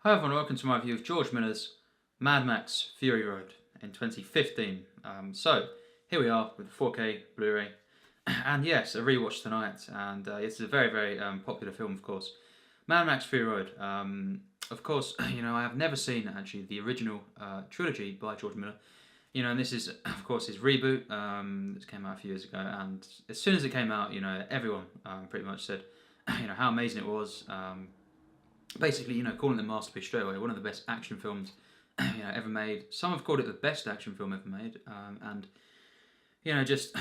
Hi everyone, welcome to my review of George Miller's Mad Max Fury Road in 2015. So, here we are with the 4K Blu-ray, and yes, a rewatch tonight, and it's a very popular film, of course. Mad Max Fury Road. Of course, I have never seen actually the original trilogy by George Miller. And this is, of course, his reboot that came out a few years ago, and as soon as it came out, everyone pretty much said, how amazing it was. Basically, calling it a masterpiece straight away. One of the best action films, ever made. Some have called it the best action film ever made, and just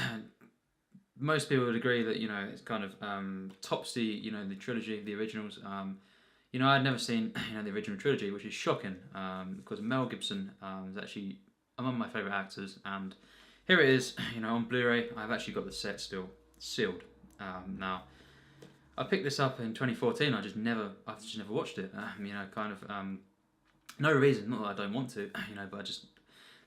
most people would agree that it's kind of tops the trilogy, the originals. I'd never seen the original trilogy, which is shocking because Mel Gibson is actually among my favourite actors, and here it is, on Blu-ray. I've actually got the set still sealed now. I picked this up in 2014. I've just never watched it. No reason. Not that I don't want to, but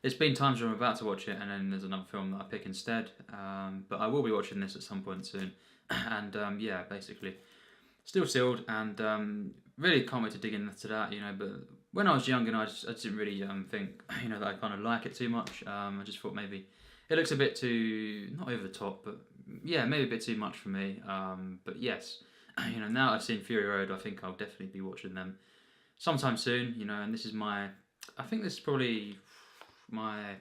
there's been times where I'm about to watch it, and then there's another film that I pick instead. But I will be watching this at some point soon, and basically, still sealed, and really can't wait to dig into that. But when I was younger, I just didn't really think that I kind of like it too much. I just thought maybe it looks a bit too, not over the top, but yeah, maybe a bit too much for me. But yes, now I've seen Fury Road, I think I'll definitely be watching them sometime soon. And this is I think this is probably my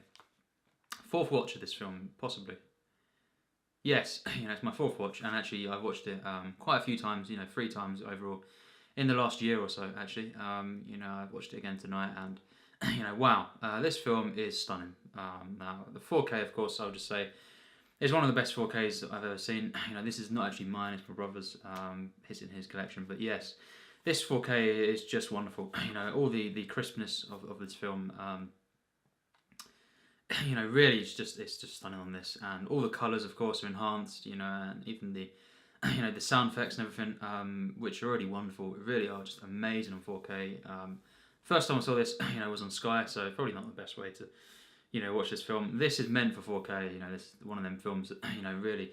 fourth watch of this film, possibly. Yes, it's my fourth watch, and actually I've watched it quite a few times. 3 times overall in the last year or so. Actually, I've watched it again tonight, and wow, this film is stunning. Now the 4K, of course, I'll just say, is one of the best 4Ks that I've ever seen. This is not actually mine; it's my brother's. It's in his collection, but yes, this 4K is just wonderful. All the crispness of this film. Really, it's just stunning on this, and all the colours, of course, are enhanced. And even the the sound effects and everything, which are already wonderful, really are just amazing on 4K. First time I saw this, was on Sky, so probably not the best way to watch this film. This is meant for 4K. This is one of them films that really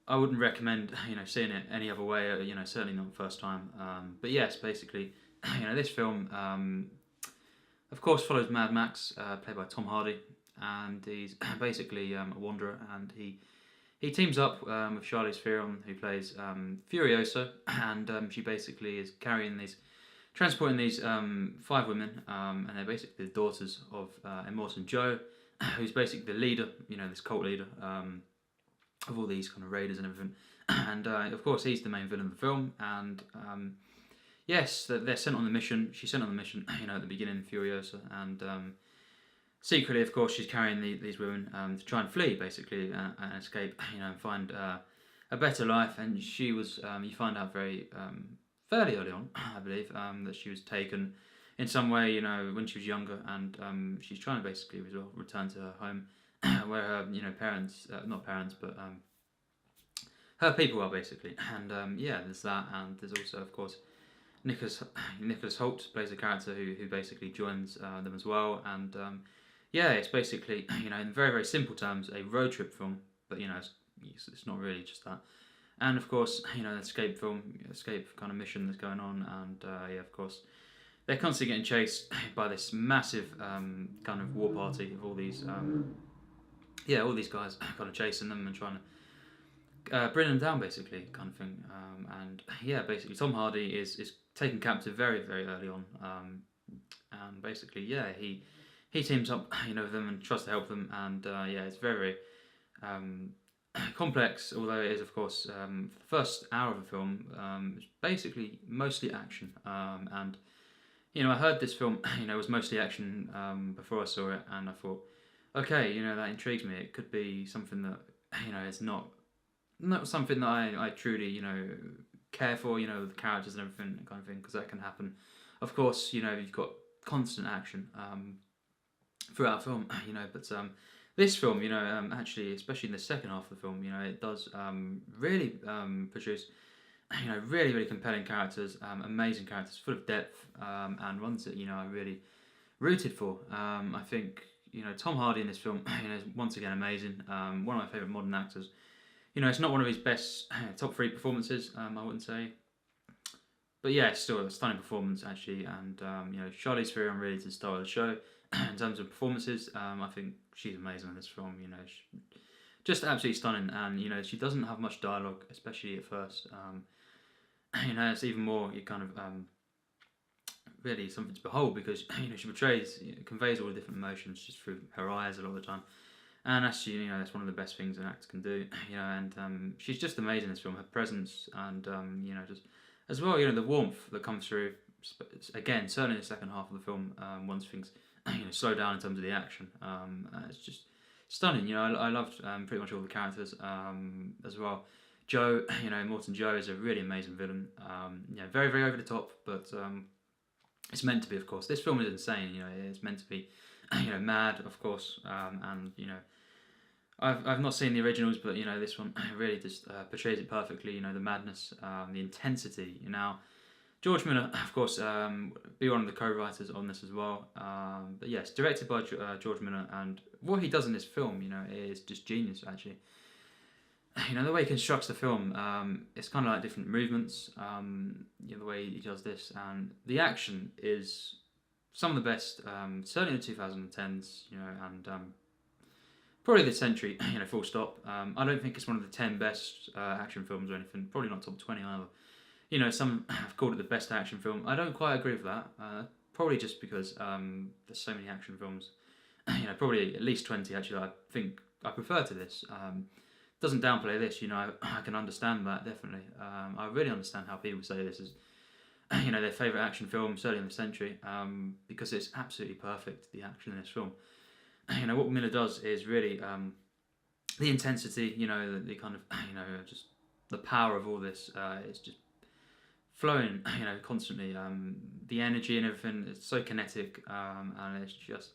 I wouldn't recommend seeing it any other way. Certainly not the first time. But yes, basically, this film, of course, follows Mad Max, played by Tom Hardy, and he's basically a wanderer, and he teams up with Charlize Theron, who plays Furiosa, and she basically is transporting these 5 women, and they're basically the daughters of Immortan Joe, who's basically the leader, this cult leader of all these kind of raiders and everything. And of course, he's the main villain of the film. And yes, they're sent on the mission. She's sent on the mission, at the beginning, Furiosa, and secretly, of course, she's carrying these women to try and flee, basically, and escape, and find a better life. And she was, you find out fairly early on, I believe, that she was taken in some way, when she was younger, and she's trying to basically return to her home, where her, parents, not parents, but her people are, basically. And there's that, and there's also, of course, Nicholas Hoult plays a character who basically joins them as well, and it's basically, in very simple terms, a road trip film, but it's not really just that. And of course, an escape kind of mission that's going on, and of course, they're constantly getting chased by this massive kind of war party of all these guys kind of chasing them and trying to bring them down, basically, kind of thing. And basically, Tom Hardy is taken captive very early on, and basically, he teams up, with them and tries to help them, and it's very complex, although it is, of course, the first hour of the film, it's basically mostly action, and I heard this film, was mostly action before I saw it, and I thought, okay, that intrigues me. It could be something that it's not something that I truly care for, the characters and everything kind of thing, because that can happen. Of course, you've got constant action throughout the film, but this film, actually, especially in the second half of the film, it does really produce, really compelling characters, amazing characters, full of depth, and ones that, I really rooted for. I think, Tom Hardy in this film, is once again amazing, one of my favourite modern actors. It's not one of his best top 3 performances, I wouldn't say. but yeah, it's still a stunning performance actually, and you know, Charlize Theron really did the star of the show. In terms of performances, I think she's amazing in this film. You know, just absolutely stunning, and you know, she doesn't have much dialogue, especially at first. You know, it's even more you kind of really something to behold because you know she portrays, you know, conveys all the different emotions just through her eyes a lot of the time, and actually you know that's one of the best things an actor can do. You know, and she's just amazing in this film. Her presence and you know just as well, you know, the warmth that comes through. Again, certainly in the second half of the film, once things you know slow down in terms of the action, it's just stunning. You know, I loved pretty much all the characters as well. Joe, you know, Morton Joe is a really amazing villain. You know, very very over the top, but it's meant to be, of course. This film is insane. You know, it's meant to be, you know, mad, of course, and you know, I've not seen the originals, but you know, this one really just portrays it perfectly. You know, the madness, the intensity. You know, George Miller, of course, be one of the co-writers on this as well. But yes, directed by George Miller, and what he does in this film, you know, is just genius. Actually, you know, the way he constructs the film, it's kind of like different movements. You know, the way he does this, and the action is some of the best, certainly in the 2010s. You know, and probably this century. You know, full stop. I don't think it's one of the 10 best action films or anything. Probably not top 20 either. You know, some have called it the best action film. I don't quite agree with that. Probably just because there's so many action films. You know, probably at least 20 actually. I think I prefer to this. Doesn't downplay this. You know, I can understand that definitely. I really understand how people say this is, you know, their favourite action film, certainly in the century, because it's absolutely perfect. The action in this film. You know, what Miller does is really the intensity. You know, the kind of you know just the power of all this. It's just flowing, you know, constantly. The energy and everything is so kinetic, and it's just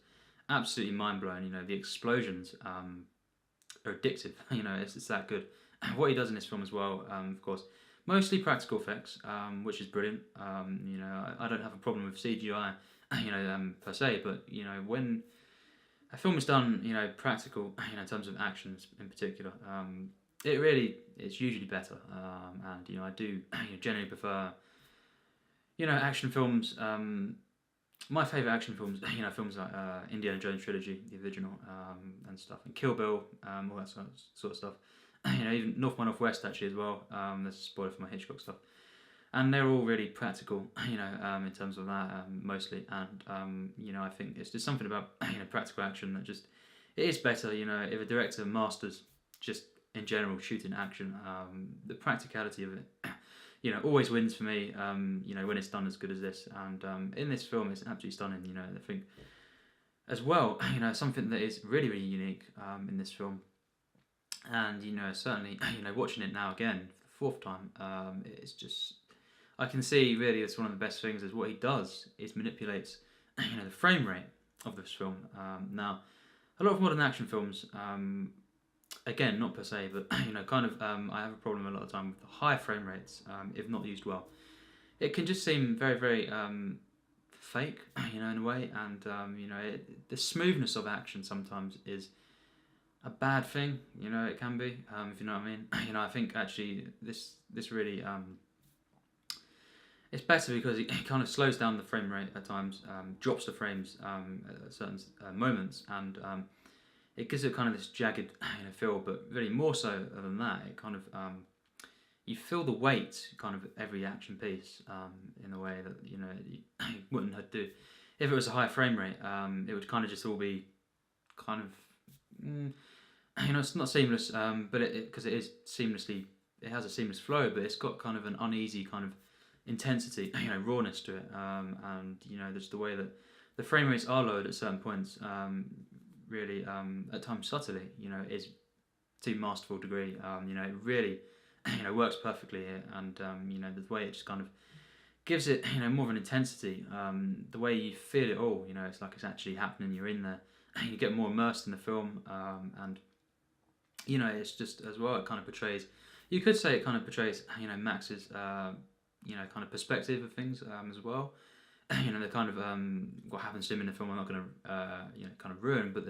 absolutely mind blowing. You know, the explosions are addictive. You know, it's that good. What he does in this film as well, of course, mostly practical effects, which is brilliant. You know, I don't have a problem with CGI, you know, per se, but you know, when a film is done, you know, practical, you know, in terms of actions in particular, it's usually better. And you know, I do you know, generally prefer, you know, action films. My favourite action films, you know, films like Indiana Jones trilogy, the original, and stuff, and Kill Bill, all that sort of stuff. You know, even North by Northwest actually as well. That's a spoiler for my Hitchcock stuff, and they're all really practical. You know, in terms of that mostly, and you know, I think it's just something about you know practical action that just it is better. You know, if a director masters just in general shooting action, the practicality of it. You know, always wins for me. You know, when it's done as good as this, and in this film, it's absolutely stunning. You know, I think as well. You know, something that is really, really unique in this film, and you know, certainly, you know, watching it now again for the fourth time, it's just I can see really it's one of the best things is what he does is manipulates, you know, the frame rate of this film. Now, a lot of modern action films. Again, not per se, but you know, kind of, I have a problem a lot of time with the high frame rates, if not used well. It can just seem very, very fake, you know, in a way, and you know, the smoothness of action sometimes is a bad thing. You know, it can be, if you know what I mean. You know, I think actually this really it's better because it kind of slows down the frame rate at times, drops the frames at certain moments, and it gives it kind of this jagged, you know, feel, but really more so than that, it kind of you feel the weight kind of every action piece in a way that you know you wouldn't have to. If it was a high frame rate, it would kind of just all be kind of you know it's not seamless, but it because it is seamlessly it has a seamless flow, but it's got kind of an uneasy kind of intensity, you know, rawness to it, and you know just the way that the frame rates are lowered at certain points. Really, at times subtly, you know, is to masterful degree. You know, it really, you know, works perfectly here, and you know, the way it just kind of gives it, you know, more of an intensity. The way you feel it all, you know, it's like it's actually happening. You're in there, and you get more immersed in the film, and you know, it's just as well. It kind of portrays. You could say it kind of portrays, you know, Max's, you know, kind of perspective of things as well. You know, the kind of what happens to him in the film. I'm not going to you know kind of ruin, but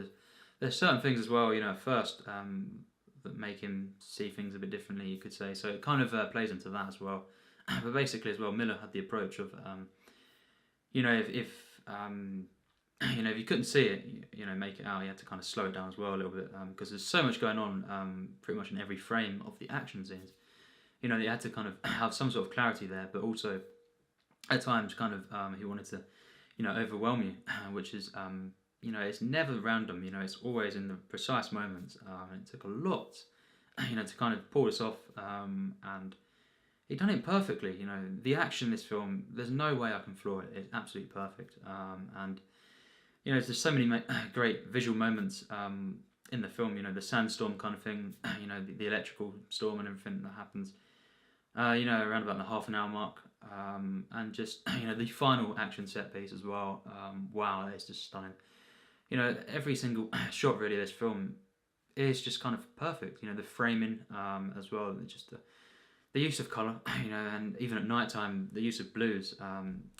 there's certain things as well. You know, at first that make him see things a bit differently. You could say so. It kind of plays into that as well. But basically, as well, Miller had the approach of, you know, if you know, if you couldn't see it, you know, make it out, you had to kind of slow it down as well a little bit, because there's so much going on, pretty much in every frame of the action scenes. You know, you had to kind of have some sort of clarity there, but also at times, kind of, he wanted to, you know, overwhelm you, which is, you know, it's never random. You know, it's always in the precise moments, and it took a lot, you know, to kind of pull this off, and he done it perfectly. You know, the action in this film, there's no way I can flaw it. It's absolutely perfect, and you know, there's so many great visual moments in the film. You know, the sandstorm kind of thing. You know, the electrical storm and everything that happens. You know, around about the half an hour mark, and just you know the final action set piece as well. Wow, it's just stunning. You know, every single shot really of this film is just kind of perfect. You know, the framing as well, just the use of colour. You know, and even at night time, the use of blues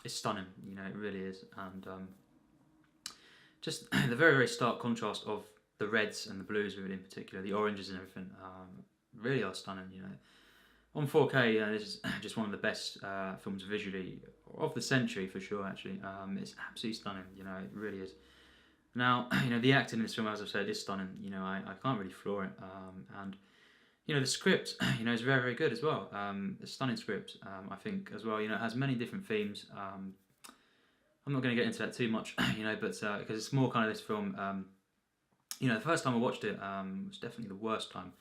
is stunning. You know, it really is, and just the very, very stark contrast of the reds and the blues, really, in particular, the oranges and everything, really are stunning. You know, on 4K, you know, this is just one of the best films visually of the century for sure. Actually, it's absolutely stunning. You know, it really is. Now, you know, the acting in this film, as I've said, is stunning. You know, I can't really flaw it, and you know, the script, you know, is very, very good as well. A stunning script, I think, as well. You know, it has many different themes. I'm not going to get into that too much, you know, but because it's more kind of this film. You know, the first time I watched it was definitely the worst time.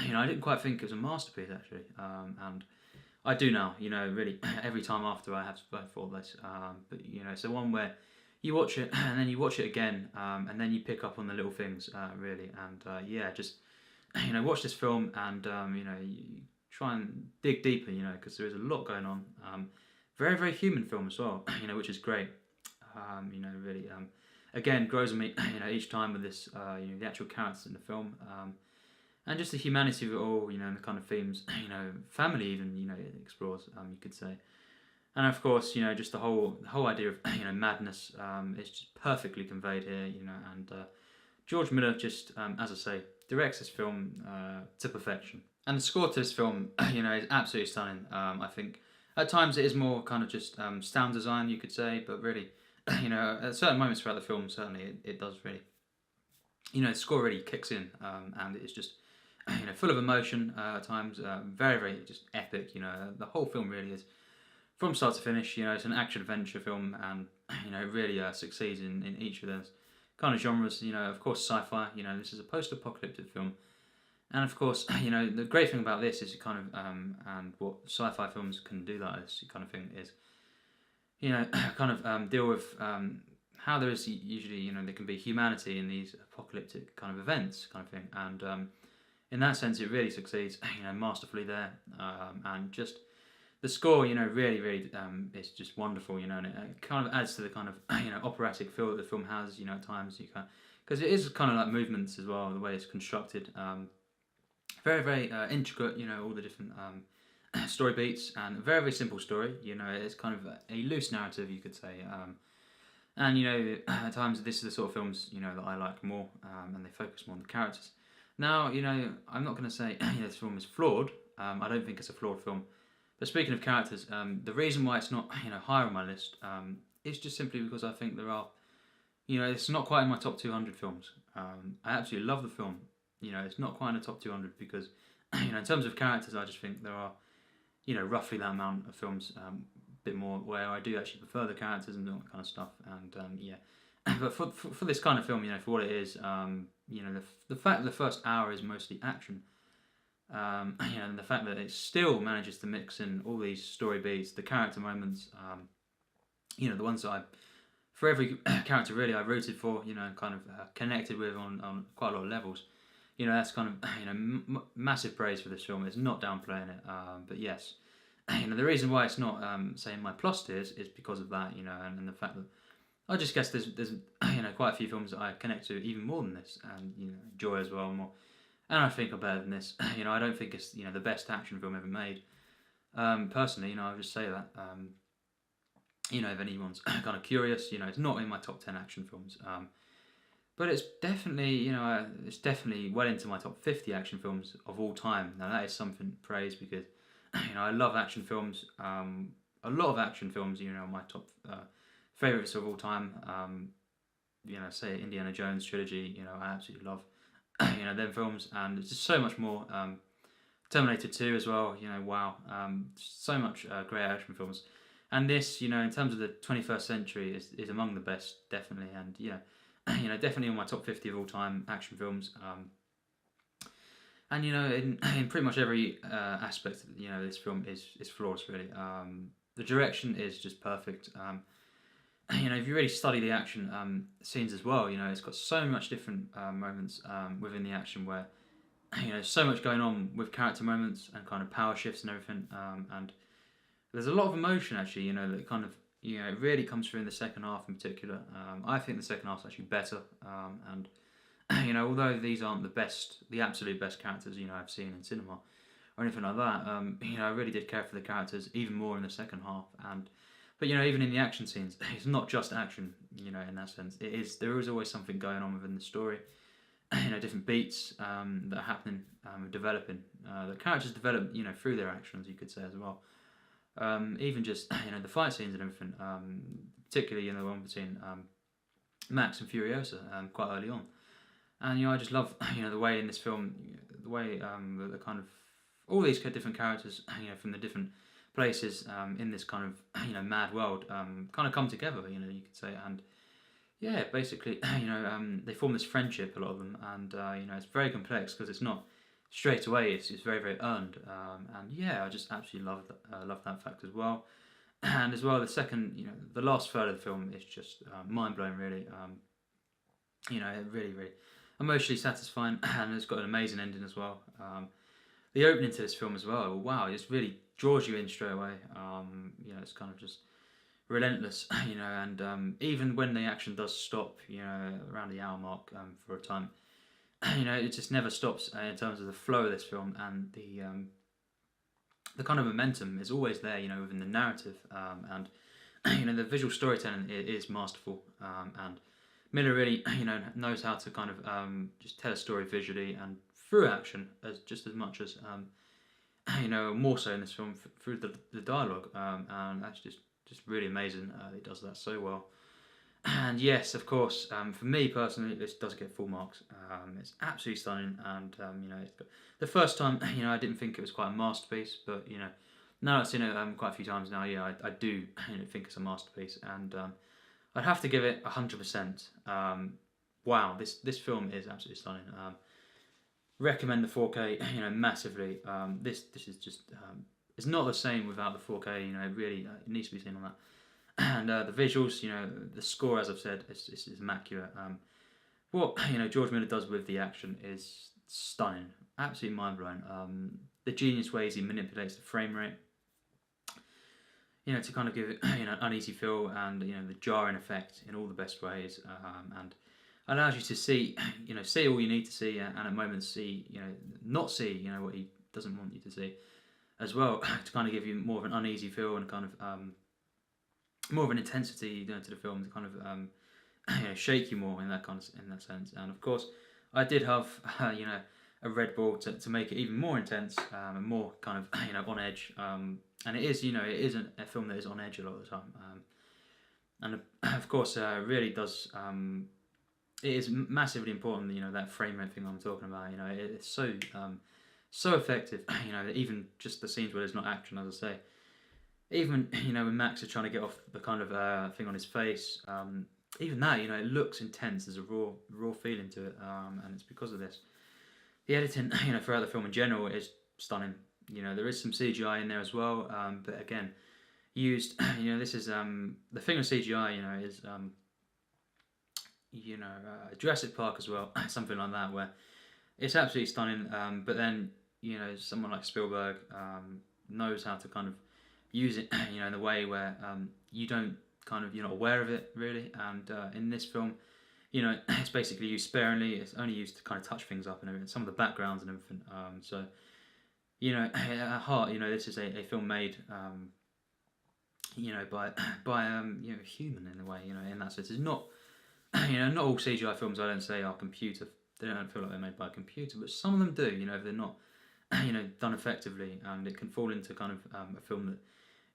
You know, I didn't quite think it was a masterpiece actually, and I do now. You know, really, every time after I have thought this. But you know, it's the one where you watch it and then you watch it again, and then you pick up on the little things, really, and yeah, just you know, watch this film and you know, you try and dig deeper, you know, because there is a lot going on. Very, very human film as well, you know, which is great. You know, really, again, grows on me, you know, each time with this, you know, the actual characters in the film, and just the humanity of it all, you know, and the kind of themes, you know, family even, you know, it explores, you could say, and of course, you know, just the whole idea of, you know, madness, is just perfectly conveyed here, you know, and George Miller just, as I say, directs this film to perfection, and the score to this film, you know, is absolutely stunning. I think. At times it is more kind of just sound design, you could say, but really, you know, at certain moments throughout the film, certainly it does really, you know, the score really kicks in, and it's just, you know, full of emotion at times, very, very just epic, you know, the whole film really is, from start to finish, you know, it's an action-adventure film, and, you know, it really succeeds in each of those kind of genres, you know, of course, sci-fi, you know, this is a post-apocalyptic film. And of course, you know, the great thing about this is kind of, and what sci-fi films can do like this kind of thing is, you know, kind of deal with how there is usually, you know, there can be humanity in these apocalyptic kind of events kind of thing. And in that sense, it really succeeds, you know, masterfully there. And just the score, you know, really, really is just wonderful, you know, and it kind of adds to the kind of, you know, operatic feel that the film has, you know, at times you can, because it is kind of like movements as well, the way it's constructed. Very, very intricate, you know, all the different story beats, and a very, very simple story, you know, it's kind of a loose narrative, you could say, and, you know, at times this is the sort of films, you know, that I like more, and they focus more on the characters. Now, you know, I'm not going to say, you know, this film is flawed, I don't think it's a flawed film, but speaking of characters, the reason why it's not, you know, higher on my list, is just simply because I think there are, you know, it's not quite in my top 200 films. I absolutely love the film. You know, it's not quite in the top 200 because, you know, in terms of characters, I just think there are, you know, roughly that amount of films, a bit more, where I do actually prefer the characters and all that kind of stuff. And yeah, but for this kind of film, you know, for what it is, you know, the fact that the first hour is mostly action, you know, and the fact that it still manages to mix in all these story beats, the character moments, you know, the ones that for every character really I rooted for, you know, and kind of connected with on quite a lot of levels. You know, that's kind of, you know, massive praise for this film. It's not downplaying it, but yes, you know, the reason why it's not, say, in my plus tiers is because of that, you know, and the fact that I just guess there's you know, quite a few films that I connect to even more than this, and, you know, enjoy as well more, and I think are better than this. You know, I don't think it's, you know, the best action film ever made. Personally, you know, I'll just say that. You know, if anyone's kind of curious, you know, it's not in my top 10 action films. But it's definitely, you know, it's definitely well into my top 50 action films of all time. Now that is something to praise because, I love action films. A lot of action films. My top favorites of all time. Say Indiana Jones trilogy. I absolutely love them films, and there's just so much more. Terminator 2 as well. Wow. So much great action films, and this, in terms of the 21st century, is among the best, definitely, and definitely on my top 50 of all time action films. And in pretty much every aspect, this film is flawless. Really, the direction is just perfect. If you really study the action scenes as well, it's got so much different moments within the action where so much going on with character moments and kind of power shifts and everything. And there's a lot of emotion actually. That kind of it really comes through in the second half in particular. I think the second half's actually better. And although these aren't the absolute best characters I've seen in cinema or anything like that, I really did care for the characters even more in the second half. But even in the action scenes, it's not just action. In that sense, there is always something going on within the story. Different beats that are happening, developing. The characters develop, through their actions, you could say as well. Even just the fight scenes and everything. Particularly the one between Max and Furiosa quite early on. And I just love the way in this film, the way the kind of all these different characters from the different places in this kind of mad world kind of come together, you could say. And yeah, basically they form this friendship, a lot of them, and it's very complex because it's not straight away, it's very, very earned. And yeah, I just absolutely love that fact as well. And as well, the last third of the film is just mind blowing, really. Really, really emotionally satisfying, and it's got an amazing ending as well. The opening to this film as well, wow, it just really draws you in straight away. It's kind of just relentless, and even when the action does stop, around the hour mark for a time, it just never stops in terms of the flow of this film, and the kind of momentum is always there, within the narrative, and the visual storytelling is masterful, and Miller really, knows how to kind of just tell a story visually and through action as much as more so in this film through the dialogue, and that's just really amazing. He does that so well. And yes, of course, for me personally, this does get full marks. It's absolutely stunning, and the first time, I didn't think it was quite a masterpiece, but now I've seen it quite a few times now. Yeah, I do think it's a masterpiece, and I'd have to give it 100%. Wow, this film is absolutely stunning. Recommend the 4K, massively. This is just it's not the same without the 4K. It really it needs to be seen on that. And the visuals, the score, as I've said, is immaculate. What George Miller does with the action is stunning, absolutely mind blowing. The genius ways he manipulates the frame rate, to kind of give it an uneasy feel, and the jarring effect in all the best ways, and allows you to see see all you need to see, and at moments see not see what he doesn't want you to see as well, to kind of give you more of an uneasy feel and kind of more of an intensity to the film, to kind of shake you more in that sense. And of course, I did have a Red Bull to make it even more intense, and more kind of on edge. And it is it isn't a film that is on edge a lot of the time. And of course, really does. It is massively important. That frame rate thing I'm talking about. It's so effective. Even just the scenes where there's not action, as I say. Even when Max is trying to get off the kind of thing on his face, even that it looks intense. There's a raw feeling to it, and it's because of this. The editing throughout the film in general is stunning. There is some CGI in there as well, but again, used. This is the thing with CGI. Is Jurassic Park as well, something like that, where it's absolutely stunning. But then someone like Spielberg knows how to kind of use it, in a way where you don't you're not aware of it really. And in this film, it's basically used sparingly. It's only used to kind of touch things up and everything, some of the backgrounds and everything. So at heart, this is a film made, by human in a way. In that sense, it's not, not all CGI films, I don't say, are computer. They don't feel like they're made by a computer, but some of them do. If they're not done effectively, and it can fall into kind of a film that,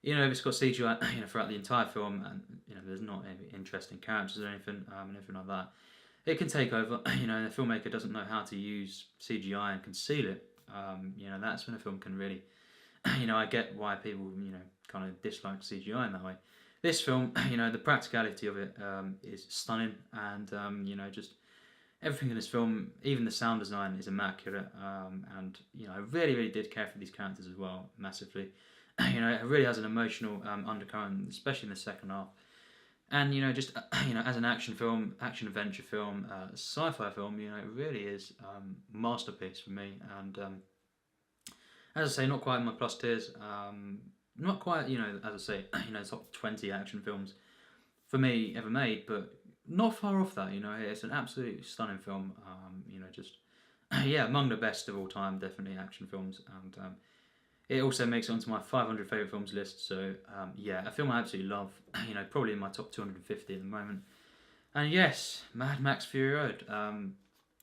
if it's got CGI, throughout the entire film, and there's not any interesting characters or anything, and everything like that, it can take over. And the filmmaker doesn't know how to use CGI and conceal it. That's when a film can really, I get why people, kind of dislike CGI in that way. This film, the practicality of it is stunning, and just everything in this film, even the sound design is immaculate, and I really, really did care for these characters as well, massively. It really has an emotional undercurrent, especially in the second half. And just as an action film, action adventure film, sci-fi film, it really is masterpiece for me. And as I say, not quite in my plus tiers. Not quite, as I say, top 20 action films for me ever made, but not far off that. It's an absolutely stunning film. Just yeah, among the best of all time, definitely action films, and it also makes it onto my 500 favorite films list. So yeah, a film I absolutely love. Probably in my top 250 at the moment. And yes, Mad Max Fury Road,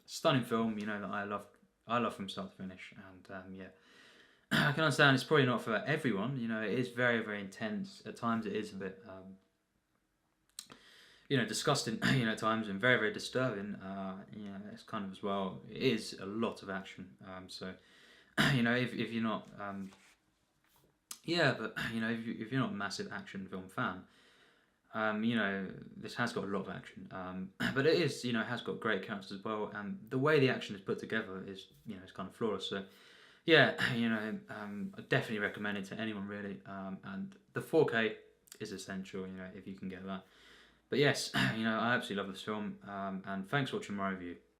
stunning film. That I love from start to finish, and yeah. I can understand it's probably not for everyone. It is very, very intense. At times, it is a bit, disgusting. At times, and very, very disturbing. It's kind of as well. It is a lot of action. So, if you're not, yeah, but if you're not a massive action film fan, this has got a lot of action. But it is, it has got great characters as well, and the way the action is put together is, it's kind of flawless. So. Yeah, I definitely recommend it to anyone really, and the 4K is essential, if you can get that. But yes, I absolutely love this film, and thanks for watching my review.